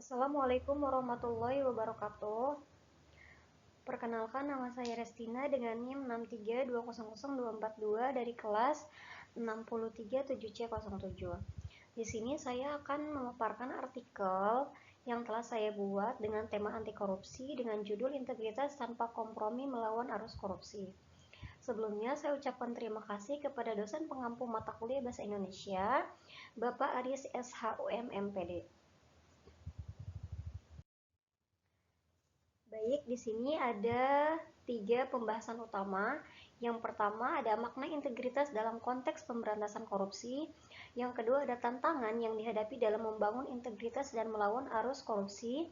Assalamualaikum warahmatullahi wabarakatuh. Perkenalkan, nama saya Restina dengan NIM 632000242 dari kelas 637C07. Di sini saya akan memaparkan artikel yang telah saya buat dengan tema anti korupsi dengan judul Integritas Tanpa Kompromi Melawan Arus Korupsi. Sebelumnya saya ucapkan terima kasih kepada dosen pengampu mata kuliah Bahasa Indonesia, Bapak Aris SHUM MPD. Baik, di sini ada 3 pembahasan utama. Yang pertama ada makna integritas dalam konteks pemberantasan korupsi. Yang kedua ada tantangan yang dihadapi dalam membangun integritas dan melawan arus korupsi.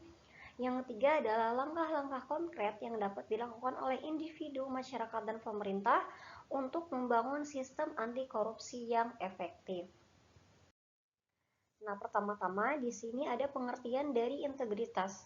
Yang ketiga adalah langkah-langkah konkret yang dapat dilakukan oleh individu, masyarakat, dan pemerintah untuk membangun sistem anti korupsi yang efektif. Nah, pertama-tama di sini ada pengertian dari integritas.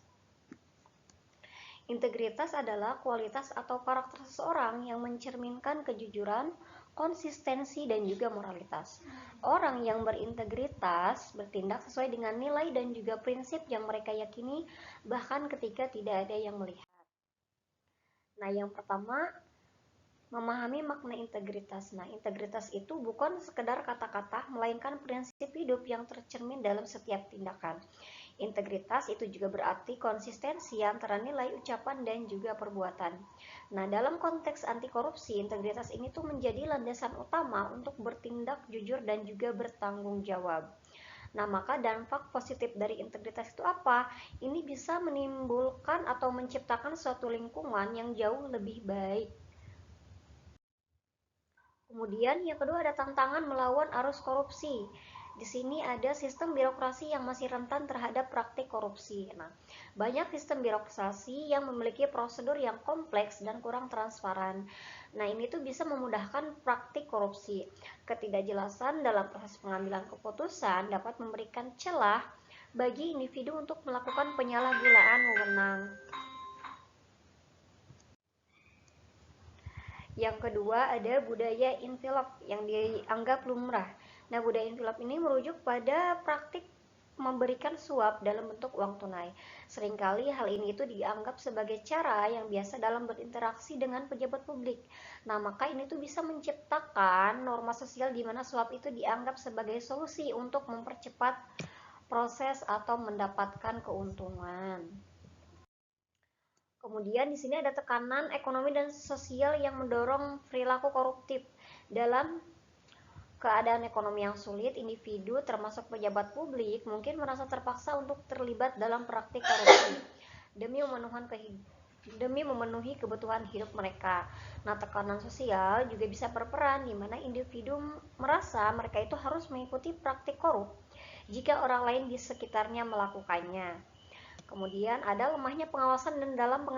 Integritas adalah kualitas atau karakter seseorang yang mencerminkan kejujuran, konsistensi, dan juga moralitas. Orang yang berintegritas bertindak sesuai dengan nilai dan juga prinsip yang mereka yakini, bahkan ketika tidak ada yang melihat. Nah, yang pertama, memahami makna integritas. Nah, integritas itu bukan sekedar kata-kata, melainkan prinsip hidup yang tercermin dalam setiap tindakan. Integritas itu juga berarti konsistensi antara nilai ucapan dan juga perbuatan. Nah, dalam konteks anti korupsi, integritas ini tuh menjadi landasan utama untuk bertindak jujur dan juga bertanggung jawab. Nah, maka dampak positif dari integritas itu apa? Ini bisa menimbulkan atau menciptakan suatu lingkungan yang jauh lebih baik. Kemudian yang kedua ada tantangan melawan arus korupsi. Di sini ada sistem birokrasi yang masih rentan terhadap praktik korupsi. Nah, banyak sistem birokrasi yang memiliki prosedur yang kompleks dan kurang transparan. Nah, ini tuh bisa memudahkan praktik korupsi. Ketidakjelasan dalam proses pengambilan keputusan dapat memberikan celah bagi individu untuk melakukan penyalahgunaan wewenang. Yang kedua ada budaya envelope yang dianggap lumrah. Nah, budaya envelope ini merujuk pada praktik memberikan suap dalam bentuk uang tunai. Seringkali hal ini itu dianggap sebagai cara yang biasa dalam berinteraksi dengan pejabat publik. Nah, maka ini tuh bisa menciptakan norma sosial di mana suap itu dianggap sebagai solusi untuk mempercepat proses atau mendapatkan keuntungan. Kemudian di sini ada tekanan ekonomi dan sosial yang mendorong perilaku koruptif. Dalam keadaan ekonomi yang sulit, individu termasuk pejabat publik mungkin merasa terpaksa untuk terlibat dalam praktik korupsi demi memenuhi kebutuhan hidup mereka. Nah, tekanan sosial juga bisa berperan di mana individu merasa mereka itu harus mengikuti praktik korup jika orang lain di sekitarnya melakukannya. Kemudian ada lemahnya pengawasan dan dalam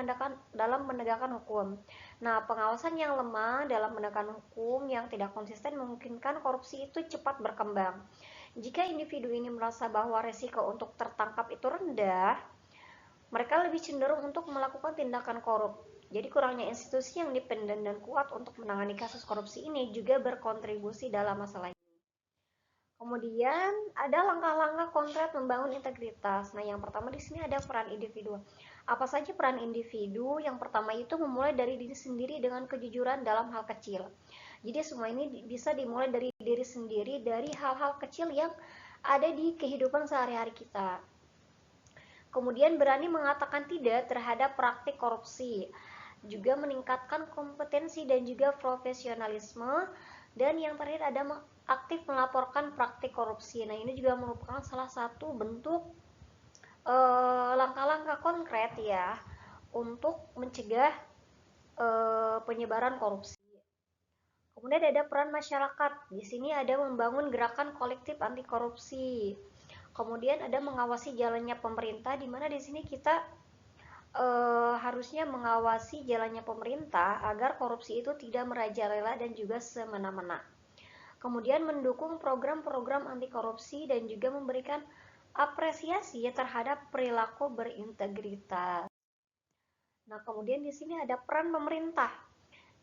penegakan hukum. Nah, pengawasan yang lemah dalam penegakan hukum yang tidak konsisten memungkinkan korupsi itu cepat berkembang. Jika individu ini merasa bahwa resiko untuk tertangkap itu rendah, mereka lebih cenderung untuk melakukan tindakan korup. Jadi kurangnya institusi yang independen dan kuat untuk menangani kasus korupsi ini juga berkontribusi dalam masalah ini. Kemudian ada langkah-langkah konkret membangun integritas. Nah, yang pertama di sini ada peran individu. Apa saja peran individu? Yang pertama itu memulai dari diri sendiri dengan kejujuran dalam hal kecil. Jadi semua ini bisa dimulai dari diri sendiri, dari hal-hal kecil yang ada di kehidupan sehari-hari kita. Kemudian berani mengatakan tidak terhadap praktik korupsi. Juga meningkatkan kompetensi dan juga profesionalisme. Dan yang terakhir ada aktif melaporkan praktik korupsi. Nah, ini juga merupakan salah satu bentuk langkah-langkah konkret ya untuk mencegah penyebaran korupsi. Kemudian ada peran masyarakat. Di sini ada membangun gerakan kolektif anti korupsi. Kemudian ada mengawasi jalannya pemerintah, di mana di sini kita harusnya mengawasi jalannya pemerintah agar korupsi itu tidak merajalela dan juga semena-mena. Kemudian mendukung program-program anti korupsi dan juga memberikan apresiasi terhadap perilaku berintegritas. Nah, kemudian di sini ada peran pemerintah,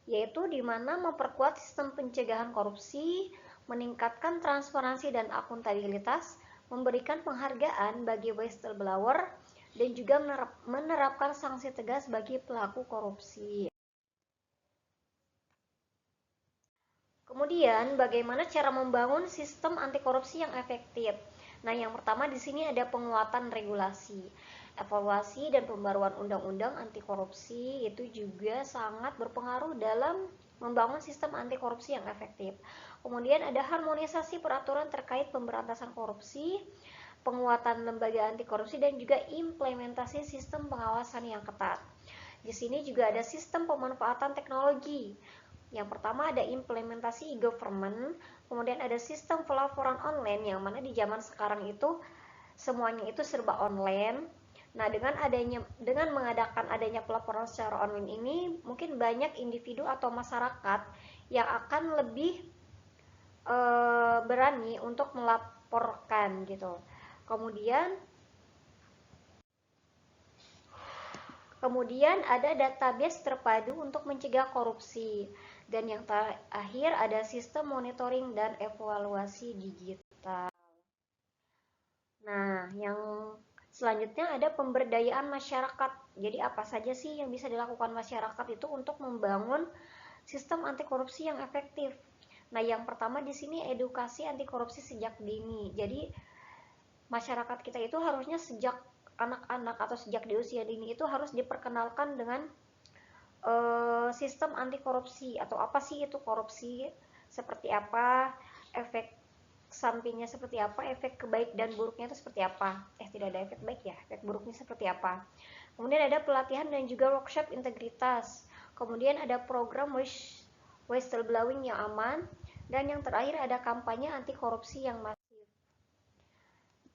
yaitu di mana memperkuat sistem pencegahan korupsi, meningkatkan transparansi dan akuntabilitas, memberikan penghargaan bagi whistleblower, dan juga menerapkan sanksi tegas bagi pelaku korupsi. Kemudian, bagaimana cara membangun sistem anti korupsi yang efektif? Nah, yang pertama di sini ada penguatan regulasi. Evaluasi dan pembaruan undang-undang anti korupsi itu juga sangat berpengaruh dalam membangun sistem anti korupsi yang efektif. Kemudian ada harmonisasi peraturan terkait pemberantasan korupsi, penguatan lembaga anti korupsi, dan juga implementasi sistem pengawasan yang ketat. Di sini juga ada sistem pemanfaatan teknologi. Yang pertama ada implementasi e-government, kemudian ada sistem pelaporan online yang mana di zaman sekarang itu semuanya itu serba online. Nah, dengan mengadakan adanya pelaporan secara online ini, mungkin banyak individu atau masyarakat yang akan lebih berani untuk melaporkan gitu. Kemudian ada database terpadu untuk mencegah korupsi. Dan yang terakhir ada sistem monitoring dan evaluasi digital. Nah, yang selanjutnya ada pemberdayaan masyarakat. Jadi apa saja sih yang bisa dilakukan masyarakat itu untuk membangun sistem anti korupsi yang efektif? Nah, yang pertama di sini edukasi anti korupsi sejak dini. Jadi masyarakat kita itu harusnya sejak anak-anak atau sejak di usia dini itu harus diperkenalkan dengan sistem anti korupsi atau apa sih itu korupsi, seperti apa, efek sampingnya seperti apa, efek kebaik dan buruknya itu seperti apa. Tidak ada efek baik ya, efek buruknya seperti apa. Kemudian ada pelatihan dan juga workshop integritas. Kemudian ada program whistleblowing yang aman, dan yang terakhir ada kampanye anti korupsi yang masif.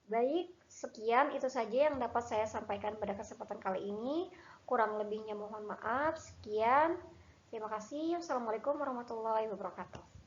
Baik, sekian itu saja yang dapat saya sampaikan pada kesempatan kali ini. Kurang lebihnya mohon maaf. Sekian. Terima kasih. Wassalamualaikum warahmatullahi wabarakatuh.